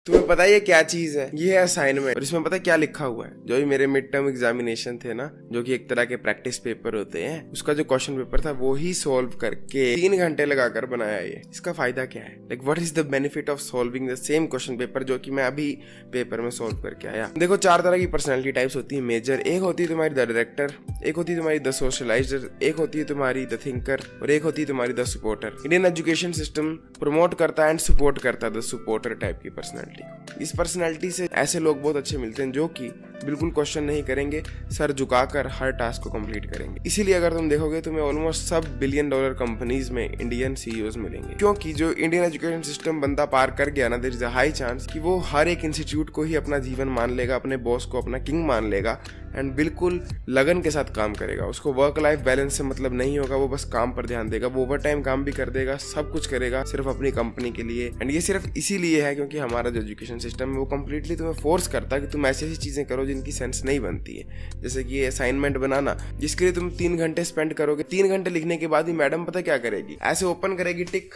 तुम्हें पता है ये क्या चीज है? ये है असाइनमेंट। और इसमें पता है क्या लिखा हुआ है? जो भी मेरे मिड टर्म एग्जामिनेशन थे ना, जो कि एक तरह के प्रैक्टिस पेपर होते हैं, उसका जो क्वेश्चन पेपर था वो ही सॉल्व करके 3 घंटे लगाकर बनाया ये। इसका फायदा क्या है? Like what is the benefit of solving the same question paper जो कि मैं अभी पेपर में सॉल्व करके आया। देखो 4 तरह की पर्सनैलिटी टाइप्स होती है मेजर। एक होती है तुम्हारी द डायरेक्टर, एक होती है तुम्हारी द सोशलाइजर, एक होती है तुम्हारी द थिंकर और एक होती है तुम्हारी the supporter. Indian education system promote करता है एंड सपोर्ट करता है द सपोर्टर टाइप की पर्सनैलिटी। इस पर्सनैलिटी से ऐसे लोग बहुत अच्छे मिलते हैं जो कि बिल्कुल क्वेश्चन नहीं करेंगे, सर झुकाकर हर टास्क को कंप्लीट करेंगे। इसीलिए अगर तुम देखोगे तुम्हें ऑलमोस्ट सब $1 बिलियन कंपनीज में इंडियन सीईओज मिलेंगे, क्योंकि जो इंडियन एजुकेशन सिस्टम बंदा पार कर गया ना, there is a high chance कि वो हर एक इंस्टीट्यूट को ही अपना जीवन मान लेगा, अपने बॉस को अपना किंग मान लेगा एंड बिल्कुल लगन के साथ काम करेगा। उसको वर्क लाइफ बैलेंस से मतलब नहीं होगा, वो बस काम पर ध्यान देगा, वो ओवर टाइम काम भी कर देगा, सब कुछ करेगा सिर्फ अपनी कंपनी के लिए। एंड ये सिर्फ इसीलिए है क्योंकि हमारा जो एजुकेशन सिस्टम है वो कम्प्लीटली तुम्हें फोर्स करता है कि तुम ऐसी ऐसी चीजें करो जिनकी सेंस नहीं बनती है। जैसे कि ये असाइनमेंट बनाना, जिसके लिए तुम 3 घंटे स्पेंड करोगे, 3 घंटे लिखने के बाद ही मैडम पता क्या करेगी? ऐसे ओपन करेगी, टिक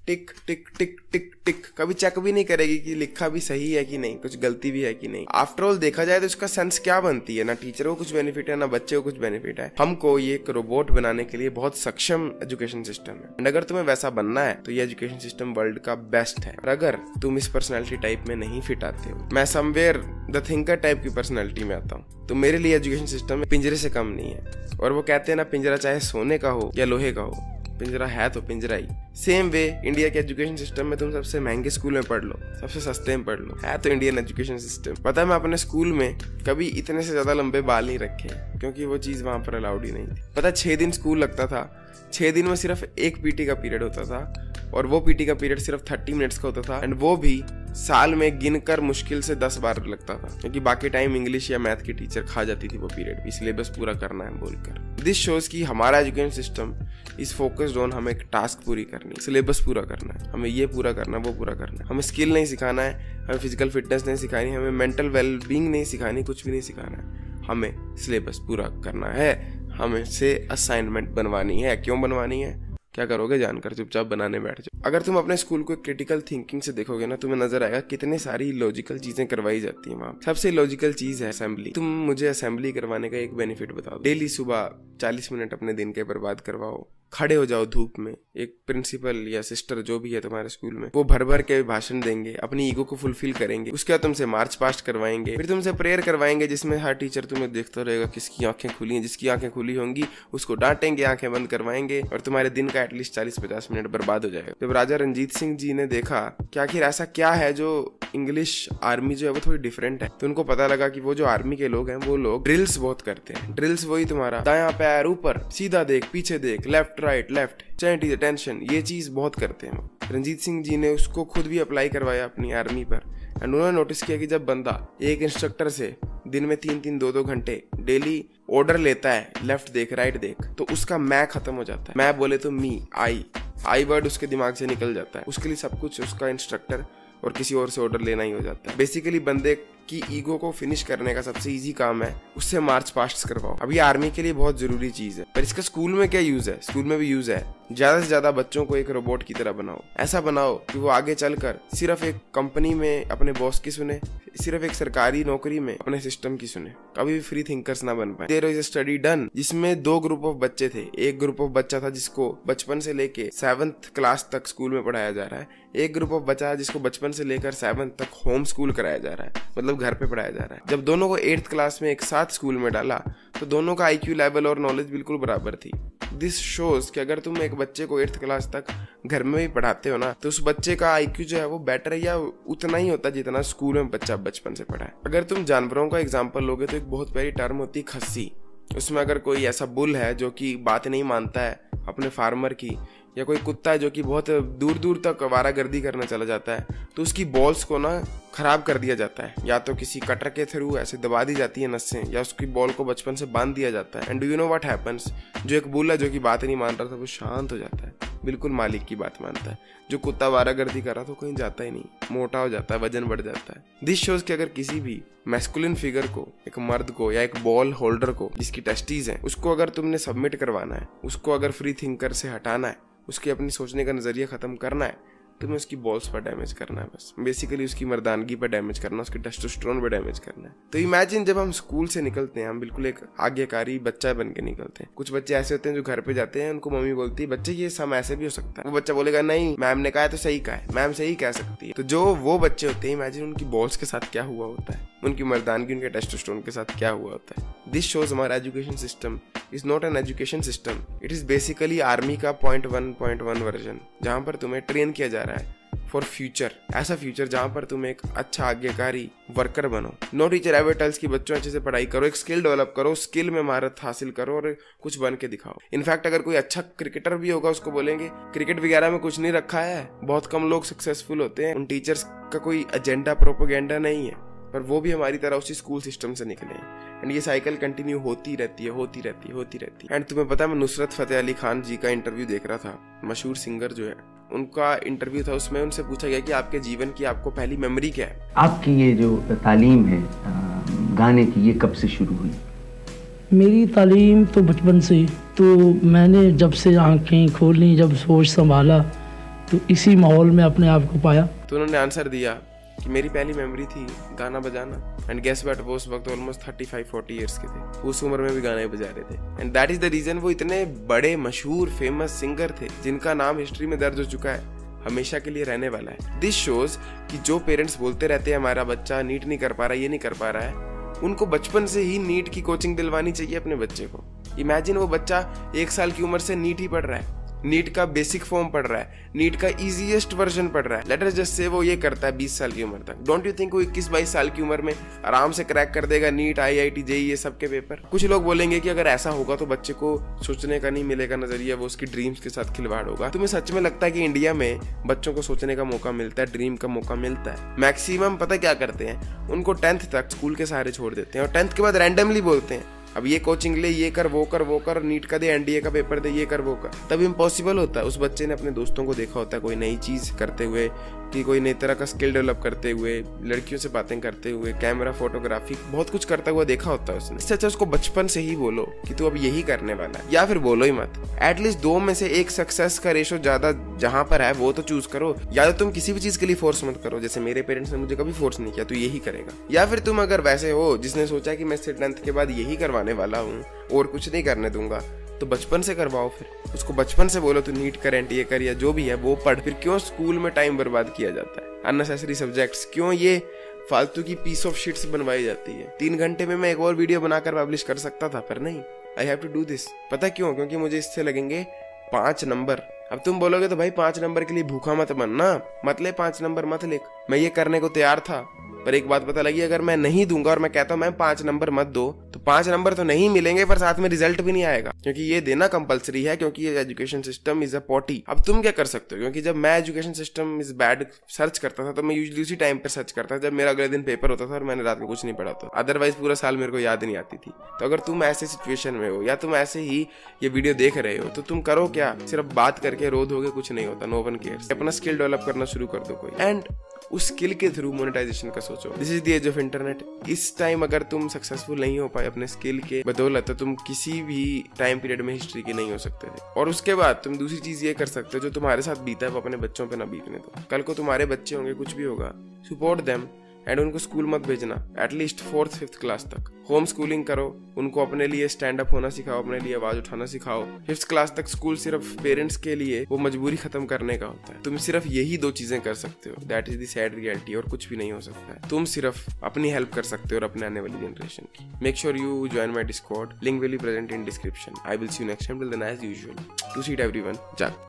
टिक टिक टिक टिक टिक, कभी चेक भी नहीं करेगी कि लिखा भी सही है कि नहीं, कुछ गलती भी है कि नहीं। आफ्टर ऑल देखा जाए तो इसका सेंस क्या बनती है? ना टीचर को कुछ बेनिफिट है, ना बच्चे को कुछ बेनिफिट है। हमको ये एक रोबोट बनाने के लिए बहुत सक्षम एजुकेशन सिस्टम है। एंड अगर तुम्हें वैसा बनना है तो ये एजुकेशन सिस्टम वर्ल्ड का बेस्ट है। और अगर तुम इस पर्सनैलिटी टाइप में नहीं फिट आते हो, मैं समवेयर द थिंकर टाइप की पर्सनैलिटी में आता हूँ, तो मेरे लिए एजुकेशन सिस्टम पिंजरे से कम नहीं है। और वो कहते हैं ना, पिंजरा चाहे सोने का हो या लोहे का हो, पिंजरा है तो पिंजरा ही। सेम वे इंडिया के एजुकेशन सिस्टम में तुम सबसे महंगे स्कूल में पढ़ लो, सबसे सस्ते में पढ़ लो, है तो इंडियन एजुकेशन सिस्टम। पता है मैं अपने स्कूल में कभी इतने से ज्यादा लंबे बाल नहीं रखे क्योंकि वो चीज वहां पर अलाउड ही नहीं थी। पता है 6 दिन स्कूल लगता था, 6 दिन में सिर्फ एक पीटी का पीरियड होता था और वो पीटी का पीरियड सिर्फ 30 मिनट्स का होता था। एंड वो भी साल में गिनकर मुश्किल से 10 बार लगता था, क्योंकि बाकी टाइम इंग्लिश या मैथ की टीचर खा जाती थी वो पीरियड भी, सिलेबस पूरा करना है बोलकर। दिस शोज कि हमारा education system is focused on हमें एक टास्क पूरी करनी, सिलेबस पूरा करना है, हमें ये पूरा करना है, वो पूरा करना है। हमें स्किल नहीं सिखाना है, हमें फिजिकल फिटनेस नहीं सिखानी, हमें मेंटल वेलबींग नहीं सिखानी, कुछ भी नहीं सिखाना है। हमें सिलेबस पूरा करना है, हमें से असाइनमेंट बनवानी है। क्यों बनवानी है? क्या करोगे जानकर? चुपचाप बनाने बैठ जाओ। अगर तुम अपने स्कूल को क्रिटिकल थिंकिंग से देखोगे ना, तुम्हें नजर आएगा कितने सारी लॉजिकल चीजें करवाई जाती हैं वहाँ। सबसे लॉजिकल चीज है असेंबली। तुम मुझे असेंबली करवाने का एक बेनिफिट बताओ। डेली सुबह 40 मिनट अपने दिन के बर्बाद करवाओ, खड़े हो जाओ धूप में, एक प्रिंसिपल या सिस्टर जो भी है तुम्हारे स्कूल में, वो भर भर के भाषण देंगे, अपनी ईगो को फुलफिल करेंगे। उसके बाद तुमसे मार्च पास्ट करवाएंगे, फिर तुमसे प्रेयर करवाएंगे जिसमें हर टीचर तुम्हें देखता रहेगा किसकी आंखें खुली हैं। जिसकी आंखें खुली होंगी उसको डांटेंगे, आंखें बंद करवाएंगे और तुम्हारे दिन का एटलीस्ट 40-50 मिनट बर्बाद हो जाएगा। जब राजा रंजीत सिंह जी ने देखा कि आखिर ऐसा क्या है जो इंग्लिश आर्मी जो है वो थोड़ी डिफरेंट है, तो उनको पता लगा कि वो जो आर्मी के लोग हैं वो लोग ड्रिल्स बहुत करते हैं। ड्रिल्स वही तुम्हारा दायां पैर ऊपर, सीधा देख, पीछे देख, left right left, chant attention, ये चीज बहुत करते हैं। रंजीत सिंह जी ने उसको खुद भी अप्लाई करवाया अपनी आर्मी पर। एंड उन्होंने नोटिस किया कि जब बंदा एक इंस्ट्रक्टर से दिन में 3-3, 2-2 घंटे डेली ऑर्डर लेता है, लेफ्ट देख राइट देख, तो उसका मैं खत्म हो जाता है। मैं बोले तो मी, आई वर्ड उसके दिमाग से निकल जाता है। उसके लिए सब कुछ उसका इंस्ट्रक्टर और किसी और से ऑर्डर लेना ही हो जाता है। बेसिकली बंदे की ईगो को फिनिश करने का सबसे इजी काम है उससे मार्च पास्ट करवाओ। अब ये आर्मी के लिए बहुत जरूरी चीज है, पर इसका स्कूल में क्या यूज है? स्कूल में भी यूज है। ज्यादा से ज्यादा बच्चों को एक रोबोट की तरह बनाओ। ऐसा बनाओ कि वो आगे चलकर सिर्फ एक कंपनी में अपने बॉस की सुने, सिर्फ एक सरकारी नौकरी में अपने सिस्टम की सुने, कभी भी फ्री थिंकर्स ना बन पाए। There is a study done जिसमें 2 ग्रुप ऑफ बच्चे थे। एक ग्रुप ऑफ बच्चा था जिसको बचपन से लेके 7th क्लास तक स्कूल में पढ़ाया जा रहा है। एक ग्रुप ऑफ बच्चा है जिसको बचपन से लेकर 7th तक होम स्कूल कराया जा रहा है, मतलब घर पे पढ़ाया जा रहा है। जब दोनों को 8th क्लास में एक साथ स्कूल में डाला तो दोनों का IQ लेवल और नॉलेज बिल्कुल बराबर थी। दिस शोज कि अगर तुम एक बच्चे को 8th क्लास तक घर में भी पढ़ाते हो ना, तो उस बच्चे का IQ जो है वो बेटर या उतना ही होता जितना स्कूल में बच्चा बचपन से पढ़ा है। अगर तुम जानवरों का एग्जांपल लोगे तो एक बहुत प्यारी टर्म होती है खस्सी। उसमें अगर कोई ऐसा बुल है जो कि बात नहीं मानता है अपने फार्मर की, या कोई कुत्ता है जो कि बहुत दूर दूर तक आवारागर्दी करना चला जाता है, तो उसकी बॉल्स को ना खराब कर दिया जाता है, या तो किसी कटर के थ्रू ऐसे दबा दी जाती है नसें, या उसकी बॉल को बचपन से बांध दिया जाता है। And do you know what happens? जो एक बुल है जो कि बात नहीं मान रहा था वो शांत हो जाता है, बिल्कुल मालिक की बात मानता है। जो कुत्ता आवारागर्दी कर रहा था कहीं जाता ही नहीं, मोटा हो जाता है, वजन बढ़ जाता है। दिस शोज कि अगर किसी भी मैस्कुलिन फिगर को, एक मर्द को या एक बॉल होल्डर को जिसकी टेस्टीज है, उसको अगर तुमने सबमिट करवाना है, उसको अगर फ्री थिंकर से हटाना है, उसके अपनी सोचने का नजरिया खत्म करना है, तुम्हें उसकी बॉल्स पर डैमेज करना है, बस बेसिकली उसकी मर्दानगी पर डैमेज करना, उसके टेस्टोस्टेरोन पर डैमेज करना है। तो इमेजिन जब हम स्कूल से निकलते हैं, हम बिल्कुल एक आज्ञाकारी बच्चा बन के निकलते हैं। कुछ बच्चे ऐसे होते हैं जो घर पे जाते हैं, उनको मम्मी बोलती है बच्चे ये सम ऐसे भी हो सकता है, वो बच्चा बोलेगा नहीं मैम ने कहा है तो सही कहा है, मैम सही कह सकती है। तो जो वो बच्चे होते हैं, इमेजिन उनकी बॉल्स के साथ क्या हुआ होता है, उनकी मर्दानगी, उनके टेस्टोस्टेरोन के साथ क्या हुआ होता है। दिस शोज हमारा education system is not an education system, it is basically army का 0.1 वर्जन, जहां पर तुम्हें ट्रेन किया जा रहा है फॉर फ्यूचर, ऐसा फ्यूचर जहां पर तुम एक अच्छा आज्ञाकारी वर्कर बनो। नो टीचर एवर टेल्स कि बच्चों अच्छे से पढ़ाई करो, एक स्किल डेवलप करो, स्किल में महारत हासिल करो और कुछ बन के दिखाओ। इनफैक्ट अगर कोई अच्छा क्रिकेटर भी होगा उसको बोलेंगे क्रिकेट वगैरह में कुछ नहीं रखा है, बहुत कम लोग सक्सेसफुल होते हैं, उन टीचर्स का कोई एजेंडा प्रोपेगेंडा नहीं है, पर वो भी हमारी तरह उसी स्कूल सिस्टम से निकले हैं। एंड ये साइकिल कंटिन्यू होती रहती है। एंड तुम्हें पता है, मैं नुसरत फतेह अली खान जी का इंटरव्यू देख रहा था, मशहूर सिंगर जो है, उनका इंटरव्यू था, उसमें उनसे पूछा गया कि आपके जीवन की आपको पहली मेमोरी क्या है। आपकी ये जो तालीम है गाने की, ये कब से शुरू हुई? मेरी तालीम तो बचपन से, तो मैंने जब से आंखें खोली, जब सोच संभाला, तो इसी माहौल में अपने आप को पाया। तो उन्होंने आंसर दिया कि मेरी पहली मेमोरी थी गाना बजाना। एंड गेस व्हाट, वो उस वक्त ऑलमोस्ट 35-40 ईयर्स के थे, उस उम्र में भी गाने बजा रहे थे। And that is the reason वो इतने बड़े मशहूर फेमस सिंगर थे, जिनका नाम हिस्ट्री में दर्ज हो चुका है, हमेशा के लिए रहने वाला है। दिस शोज कि जो पेरेंट्स बोलते रहते हैं हमारा बच्चा नीट नहीं कर पा रहा, ये नहीं कर पा रहा है, उनको बचपन से ही नीट की कोचिंग दिलवानी चाहिए अपने बच्चे को। इमेजिन वो बच्चा 1 साल की उम्र से नीट ही पढ़ रहा है, नीट का बेसिक फॉर्म पढ़ रहा है, नीट का इजीएस्ट वर्जन पढ़ रहा है। लेट अस जस्ट से वो ये करता है 20 साल की उम्र तक। डोंट यू थिंक वो 21-22 साल की उम्र में आराम से क्रैक कर देगा नीट, IIT, JEE ये सब के पेपर? कुछ लोग बोलेंगे कि अगर ऐसा होगा तो बच्चे को सोचने का नहीं मिलेगा नजरिया, वो उसकी ड्रीम्स के साथ खिलवाड़ होगा। तुम्हें सच में लगता है कि इंडिया में बच्चों को सोचने का मौका मिलता है, ड्रीम का मौका मिलता है? मैक्सिमम पता क्या करते हैं, उनको 10th तक स्कूल के सहारे छोड़ देते हैं और 10th के बाद रैंडमली बोलते हैं अब ये कोचिंग ले, ये कर, वो कर, नीट का दे, NDA का पेपर दे, ये कर, वो कर। तब इम्पॉसिबल होता है। उस बच्चे ने अपने दोस्तों को देखा होता है कोई नई चीज करते हुए, कि कोई नई तरह का स्किल डेवलप करते हुए, लड़कियों से बातें करते हुए, कैमरा, फोटोग्राफी, बहुत कुछ करता हुआ देखा होता है उसने। इससे अच्छा उसको बचपन से ही बोलो कि तू अब यही करने वाला है, या फिर बोलो ही मत। एटलीस्ट 2 में से 1 सक्सेस का रेशो ज्यादा जहां पर है वो तो चूज करो। या तो तुम किसी भी चीज के लिए फोर्स मत करो, जैसे मेरे पेरेंट्स ने मुझे कभी फोर्स नहीं किया तू यही करेगा। या फिर तुम अगर वैसे हो जिसने सोचा कि मैं 10th के बाद यही करवाने वाला हूँ और कुछ नहीं करने दूंगा, तो बचपन से करवाओ। फिर उसको बचपन से बोलो तू नीट कर, NTA कर, या जो भी है वो पढ़। फिर क्यों स्कूल में टाइम बर्बाद किया जाता है, अननेसेसरी सब्जेक्ट्स, क्यों ये फालतू की पीस ऑफ शिट्स बनवाई जाती है? 3 घंटे में मैं एक और वीडियो बनाकर पब्लिश कर सकता था, पर नहीं, I have to do this. पता क्यों? क्योंकि मुझे इससे लगेंगे 5 नंबर। अब तुम बोलोगे तो भाई 5 नंबर के लिए भूखा मत बनना, मत ले 5 नंबर मत लिख। मैं ये करने को तैयार था, पर एक बात पता लगी, अगर मैं नहीं दूंगा और मैं कहता हूं मैं 5 नंबर मत दो, तो 5 नंबर तो नहीं मिलेंगे, पर साथ में रिजल्ट भी नहीं आएगा, क्योंकि ये देना कंपलसरी है, क्योंकि ये education system is a potty. अब तुम क्या कर सकते हो? क्योंकि जब मैं education system is bad search करता था, तो मैं यूजुअली उसी टाइम पर सर्च करता था जब मेरा अगले दिन पेपर होता था और मैंने रात में कुछ नहीं पढ़ा था, अदरवाइज पूरा साल मेरे को याद नहीं आती थी। तो अगर तुम ऐसे सिचुएशन में हो, या तुम ऐसे ही ये वीडियो देख रहे हो, तो तुम करो क्या? सिर्फ बात करके रो दोगे, कुछ नहीं होता, नो वन केयर्स। अपना स्किल डेवलप करना शुरू कर दो कोई, एंड उस स्किल के थ्रू मोनेटाइजेशन का सोचो। This is the age of internet. इस टाइम अगर तुम सक्सेसफुल नहीं हो पाए अपने स्किल के बदौलत, तो तुम किसी भी टाइम पीरियड में हिस्ट्री के नहीं हो सकते थे। और उसके बाद तुम दूसरी चीज ये कर सकते हो, जो तुम्हारे साथ बीता है वो अपने बच्चों पे ना बीतने दो। कल को तुम्हारे बच्चे होंगे, कुछ भी होगा, सपोर्ट देम, एंड उनको स्कूल मत भेजना एटलीस्ट 4th-5th क्लास तक। होम स्कूलिंग करो, उनको अपने लिए स्टैंड अप होना सिखाओ, अपने लिए आवाज उठाना सिखाओ। 5th क्लास तक स्कूल सिर्फ पेरेंट्स के लिए वो मजबूरी खत्म करने का होता है। तुम सिर्फ यही 2 चीजें कर सकते हो, that is the sad reality, और कुछ भी नहीं हो सकता है। तुम सिर्फ अपनी हेल्प कर सकते हो और अपने आने वाली जनरेशन की। Make sure you join my Discord, link will be present in description. I will see you next time, till then as usual, to seat everyone, जा।